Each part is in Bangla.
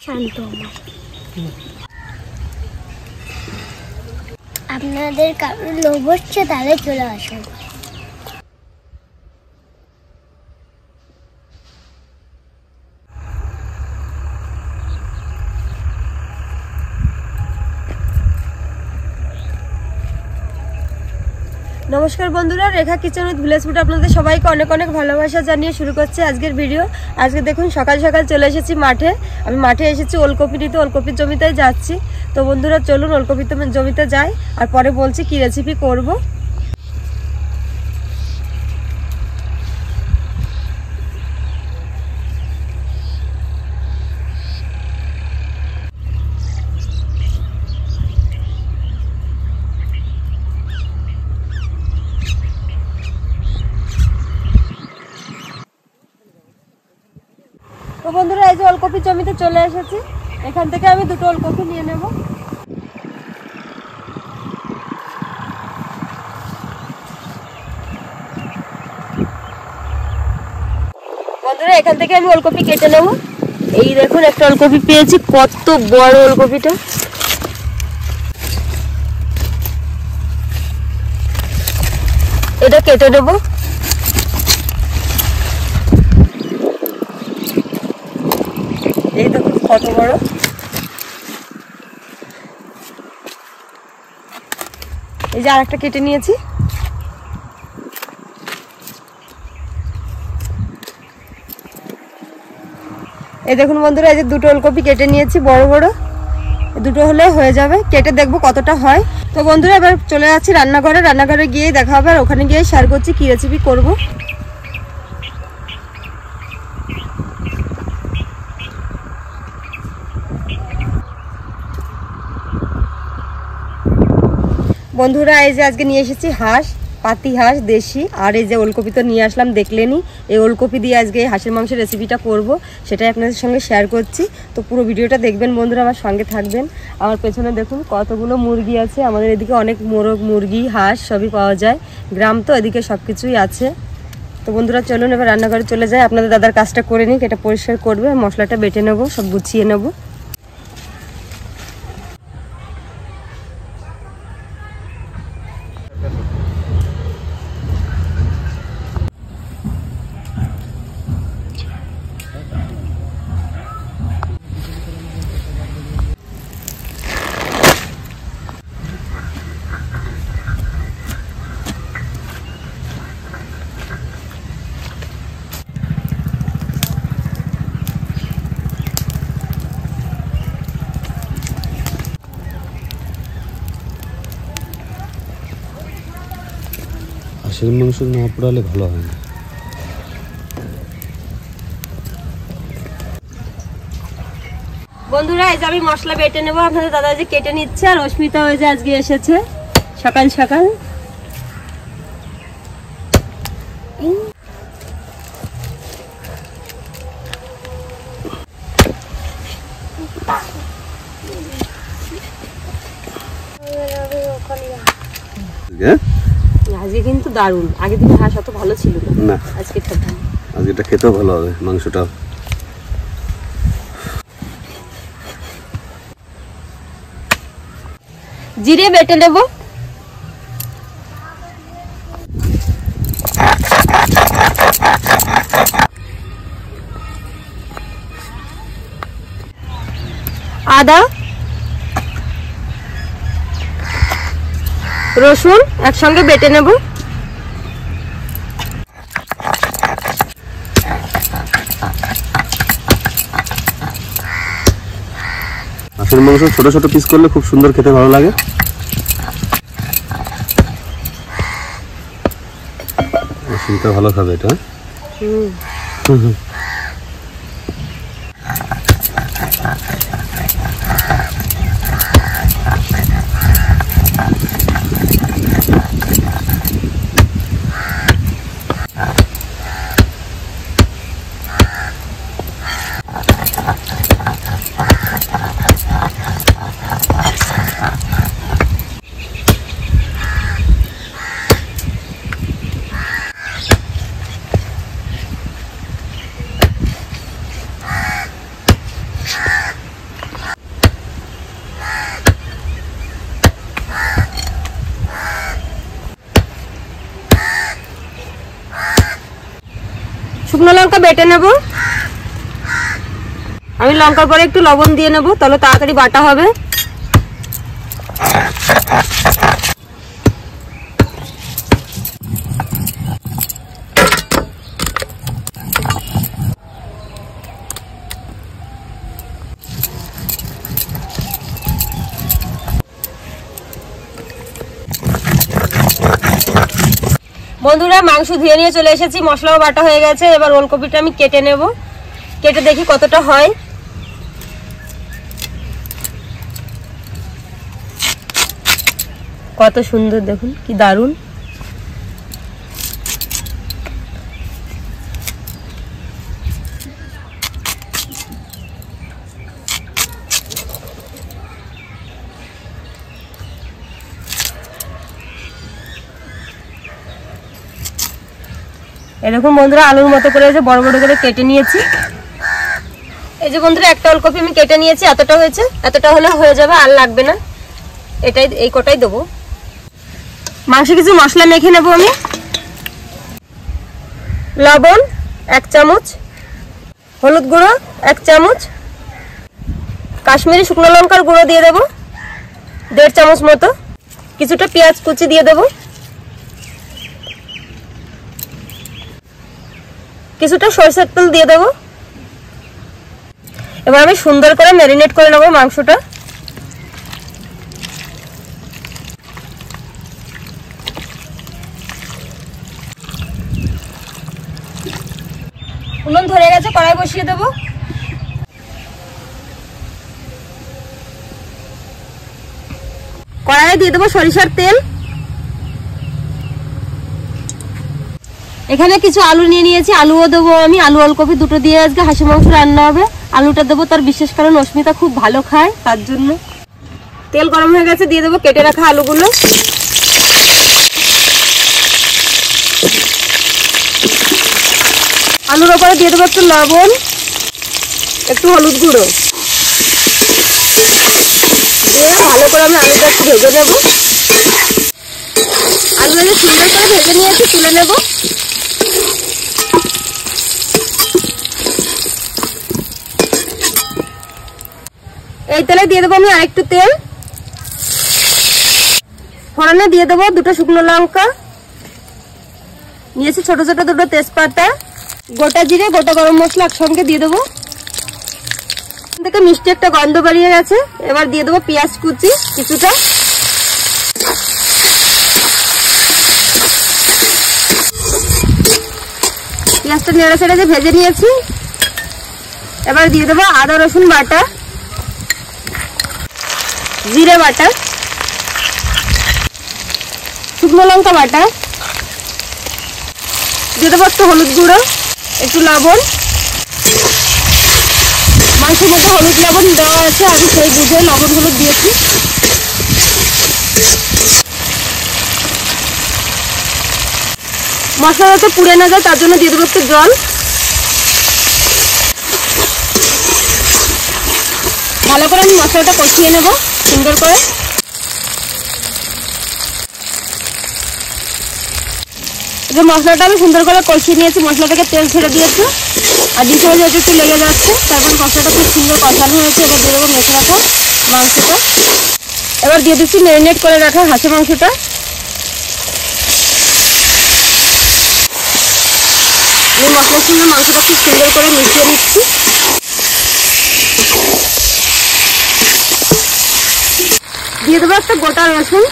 শান্ত আমার। আপনাদের কারোর লোভ হচ্ছে তাহলে চলে আসুন। নমস্কার বন্ধুরা, রেখা কিচেন উইথ ভিলেজ ফুড আপনাদের সবাইকে অনেক অনেক ভালোবাসা জানিয়ে শুরু করছে আজকের ভিডিও। আজকে দেখুন সকাল সকাল চলে এসেছি মাঠে। আমি মাঠে এসেছি ওলকপি নিতে, ওলকপির জমিতেই যাচ্ছি। তো বন্ধুরা চলুন ওলকপির জমিতে যাই, আর পরে বলছি কি রেসিপি করব। তো বন্ধুরা এই যে ওলকপির জমিতে চলে এসেছি। এখান থেকে আমি দুটো ওলকপি নিয়ে নেব। বন্ধুরা এখান থেকে আমি ওলকপি কেটে নেব। এই দেখুন একটা ওলকপি পেয়েছি, কত বড় ওলকপিটা। এটা কেটে নেব। এই দেখুন কত বড়। এই যে আরেকটা কেটে নিয়েছি। এই দেখুন বন্ধুরা, এই যে দুটো ওলকপি কেটে নিয়েছি বড় বড়। দুটো হলে হয়ে যাবে, কেটে দেখবো কতটা হয়। তো বন্ধুরা এবার চলে যাচ্ছি রান্নাঘরে। রান্নাঘরে গিয়েই দেখা হবে, আর ওখানে গিয়ে শেয়ার করছি কি রেসিপি করব। বন্ধুরা এই যে আজকে নিয়ে এসেছি হাঁস, পাতি হাঁস দেশি। আর এই যে ওলকপি তো নিয়ে আসলাম, দেখলেনি। এই ওলকপি দিয়ে আজকে এই হাঁসের মাংসের রেসিপিটা করব, সেটাই আপনাদের সঙ্গে শেয়ার করছি। তো পুরো ভিডিওটা দেখবেন বন্ধুরা, আমার সঙ্গে থাকবেন। আমার পেছনে দেখুন কতগুলো মুরগি আছে। আমাদের এদিকে অনেক মোরগ, মুরগি, হাঁস সবই পাওয়া যায়। গ্রাম তো, এদিকে সব কিছুই আছে। তো বন্ধুরা চলুন এবার রান্নাঘরে চলে যায়। আপনাদের দাদার কাজটা করে নিক, এটা পরিষ্কার করবে, মশলাটা বেটে নেবো, সব গুছিয়ে নেবো। হাঁসের মাংস না পোড়ালে ভালো হয় না। বন্ধুরা এই যে আমি মশলা বেটে নেবো। আপনাদের দাদা যে কেটে নিচ্ছে, আর অস্মিতা ওই যে আজকে এসেছে সকাল সকাল। আজকে কিন্তু দারুণ, আগের দিনে হাঁস অত ভালো ছিল না, আজকে খেতে। আজকে এটা খেতেও ভালো হবে মাংসটা। জিরে বেটে নেব। আদা রসুন একসঙ্গে বেটে নেব। হাঁসের মাংস ছোট ছোট পিস করলে খুব সুন্দর, খেতে ভালো লাগে। অস্মিতা ভালো খাবে এটা। লঙ্কা বেটে নেব। আমি লঙ্কার পরে একটু লবণ দিয়ে নেব, তাহলে তাড়াতাড়ি বাটা হবে। বন্ধুরা মাংস ধুয়ে নিয়ে চলে এসেছি, মশলাও বাটা হয়ে গেছে। এবার ওলকপিটা আমি কেটে নেব, কেটে দেখি কতটা হয়। কত সুন্দর দেখুন, কি দারুণ। এরকম বন্ধুরা আলুর মতো করে বড় বড় করে কেটে নিয়েছি। এই যে বন্ধুরা একটা ওলকপি আমি কেটে নিয়েছি, এতটা হয়েছে, এতটা হলে হয়ে যাবে, আর লাগবে না। এটাই, এই কটাই দেবো। মাংসে কিছু মশলা মেখে নেব আমি। লবণ 1 চামচ, হলুদ গুঁড়ো 1 চামচ, কাশ্মীরি শুকনো লঙ্কার গুঁড়ো দিয়ে দেবো 1.5 চামচ মতো, কিছুটা পেঁয়াজ কুচি দিয়ে দেবো, কিছুটা সরষের তেল দিয়ে দেবো। এবার আমি সুন্দর করে ম্যারিনেট করে নেবো মাংসটা। উনুন ধরে গেছে, কড়াই বসিয়ে দেবো। কড়াইয়ে দিয়ে দেবো সরিষার তেল। এখানে কিছু আলু নিয়ে নিয়েছি, আলুও দেবো আমি। আলু ওলকপি দুটো দিয়ে আজকে হাঁসের মাংস রান্না হবে। আলুটা দেবো তার বিশেষ কারণ অস্মিতা খুব ভালো খায়, তার জন্য। তেল গরম হয়ে গেছে, দিয়ে দেবো কেটে রাখা আলুগুলো। আলুর ওপরে দিয়ে দেবো একটু লবণ, একটু হলুদ গুঁড়ো দিয়ে ভালো করে আমি আলুটা একটু ভেজে নেব। আলু সুন্দর করে ভেজে নিয়েছি, তুলে নেব। এই তেলে দিয়ে দেবো আমি আরেকটু তেল। ফোড়নে দিয়ে দেবো 2টো শুকনো লঙ্কা, নিয়েছি ছোট ছোট 2টো তেজপাতা, গোটা জিরে, গোটা গরম মশলা একসঙ্গে দিয়ে দেবো। থেকে মিষ্টি একটা গন্ধ বেরিয়ে গেছে। এবার দিয়ে দেবো পেঁয়াজ কুচি কিছুটা, পেঁয়াজটা নেড়ে ছেড়ে ভেজে নিয়েছি। এবার দিয়ে দেবো আদা রসুন বাটা, জিরে বাটা, শুকনো লঙ্কা বাটা, দিয়ে দেবো একটু হলুদ গুঁড়ো, একটু লবণ। মাংসের মধ্যে হলুদ লবণ দেওয়া আছে, আমি সেই বুঝে লবণ হলুদ দিয়েছি। মশলা যাতে পুড়ে না যায় তার জন্য দিয়ে দেবো একটু জল। ভালো করে আমি মশলাটা কষিয়ে নেব সুন্দর করে। যে মশলাটা আমি সুন্দর করে কষিয়ে নিয়েছি, মশলা থেকে তেল ছেড়ে দিয়েছে, আর দিতে হলে যেহেতু একটু লেগে যাচ্ছে, তারপর মশলাটা খুব সুন্দর কষানো হয়েছে। এবার দিয়ে দেবো মেখে রাখা মাংসটা। এবার দিয়ে দিচ্ছি ম্যারিনেট করে রাখা হাঁসের মাংসটা। এই মশলার সঙ্গে মাংসটা খুব সুন্দর করে মিশিয়ে নিচ্ছি। দিয়ে দেবো একটা গোটা রসুন,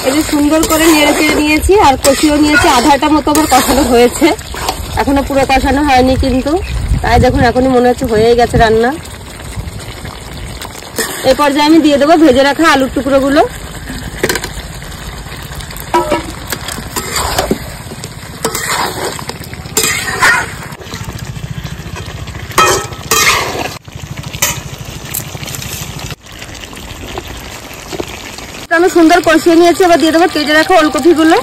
এই সুন্দর করে নেড়ে চেড়ে নিয়েছি আর কষিয়ে নিয়েছি। আধাটা মতো আমার কষানো হয়েছে, এখনো পুরো কষানো হয়নি কিন্তু, তাই দেখুন এখনই মনে হচ্ছে হয়েই গেছে রান্না। এই পর্যায়ে আমি দিয়ে দেবো ভেজে রাখা আলুর টুকরোগুলো। আমি সুন্দর কষিয়ে নিয়েছি। এবার দিয়ে দেবো কেটে রাখা ওলকপিগুলো।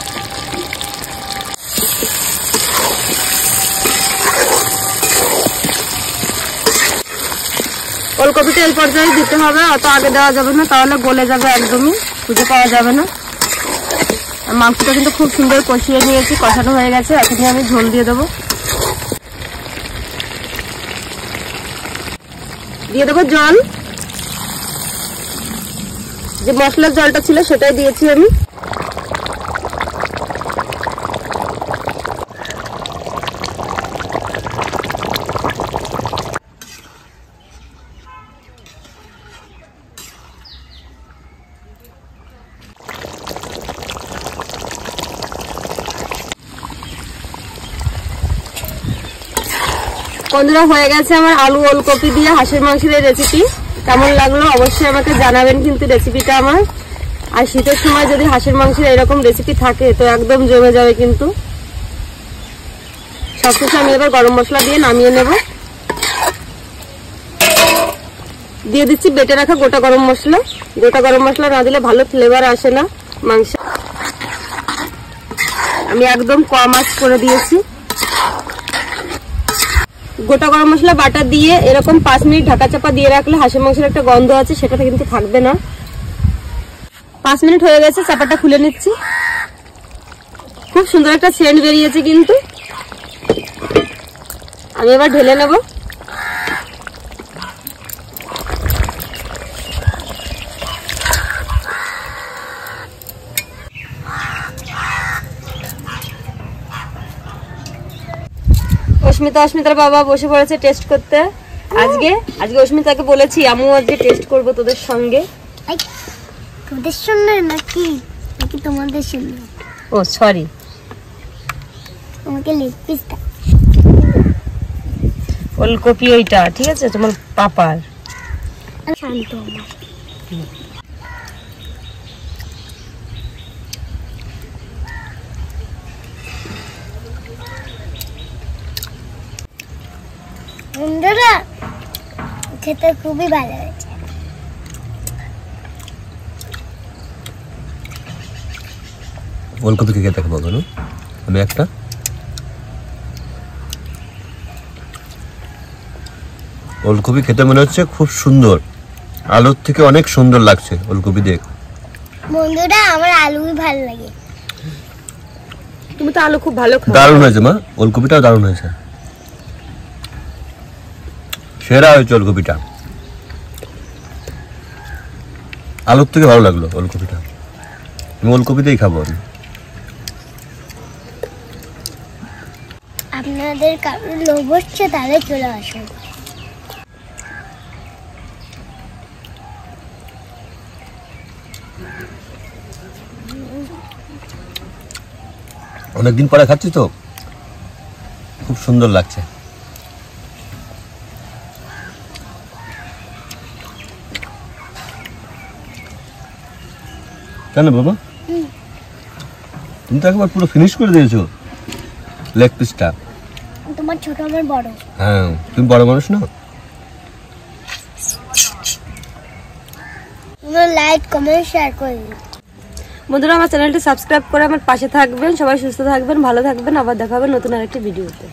ওলকপিটা এই পর্যায়ে দিতে হবে, অত আগে দেওয়া যাবে না, তাহলে গলে যাবে, একদমই খুঁজে পাওয়া যাবে না। মাংসটা কিন্তু খুব সুন্দর কষিয়ে নিয়েছি, কষানো হয়ে গেছে। এখনই আমি ঝোল দিয়ে দেবো, দিয়ে দেবো জল। যে মশলার জলটা ছিল সেটাই দিয়েছি আমি। বন্ধুরা, হয়ে গেছে আমার আলু ওলকপি দিয়ে হাঁসের মাংসের রেসিপি। কেমন লাগলো অবশ্যই আমাকে জানাবেন কিন্তু রেসিপিটা আমার। আর শীতের সময় যদি হাঁসের মাংসের এরকম রেসিপি থাকে তো একদম জমে যাবে কিন্তু। সবকিছু আমি এবার গরম মশলা দিয়ে নামিয়ে নেব। দিয়ে দিচ্ছি বেটে রাখা গোটা গরম মশলা। গোটা গরম মশলা না দিলে ভালো ফ্লেভার আসে না মাংস। আমি একদম কম আঁচ করে দিয়েছি। গোটা গরম মশলা বাটা দিয়ে এরকম 5 মিনিট ঢাকা চাপা দিয়ে রাখলে হাঁসের মাংসের একটা গন্ধ আছে, সেটা কিন্তু থাকবে না। 5 মিনিট হয়ে গেছে, চাপাটা খুলে নিচ্ছি। খুব সুন্দর একটা সেন্ট বেরিয়েছে কিন্তু। আমি এবার ঢেলে নেব। অস্মিতার বাবা বসে পড়েছে টেস্ট করতে। আজকে অস্মিতাকে বলেছি আমিও আজকে টেস্ট করব তোদের সঙ্গে। তোদের সঙ্গে নাকি তোমাদের সঙ্গে? ও সরি, আমাকে লেগ পিসটা ওলকপি ওইটা ঠিক আছে, তোমার পাপার। শান্ত আমার। বন্ধুরা, খেতে খুবই ভালো হয়েছে। ওলকপি কে খেতে পাবো না আমি একটা। ওলকপি খেতে মনে হচ্ছে খুব সুন্দর, আলুর থেকে অনেক সুন্দর লাগছে ওলকপি দেখ। বন্ধুরা, আমার আলুই ভালো লাগে। তুমি তো আলু খুব ভালো খাও। দারুণ হয়েছে মা, ওলকপিটাও দারুণ হয়েছে, সেরা হয়েছে ওলকপিটা। আলুর থেকে ভালো লাগলো ওলকপিটা। আমি ওলকপিতেই খাবো আমি। আপনাদের কারোর লোভ হচ্ছে তাহলে চলে আসুন। অনেকদিন পরে খাচ্ছি তো খুব সুন্দর লাগছে। কেন বাবা, তুমি তো একবার পুরো ফিনিশ করে দিয়েছো লেগ পিসটা। তোমার ছোট, আমার বড়। হ্যাঁ, তুমি বড় মানুষ না। লাইক, কমেন্ট, শেয়ার করে দিন। বন্ধুরা, আমার চ্যানেলটি সাবস্ক্রাইব করে আমার পাশে থাকবেন। সবাই সুস্থ থাকবেন, ভালো থাকবেন। আবার দেখা হবে নতুন আরেকটি ভিডিওতে।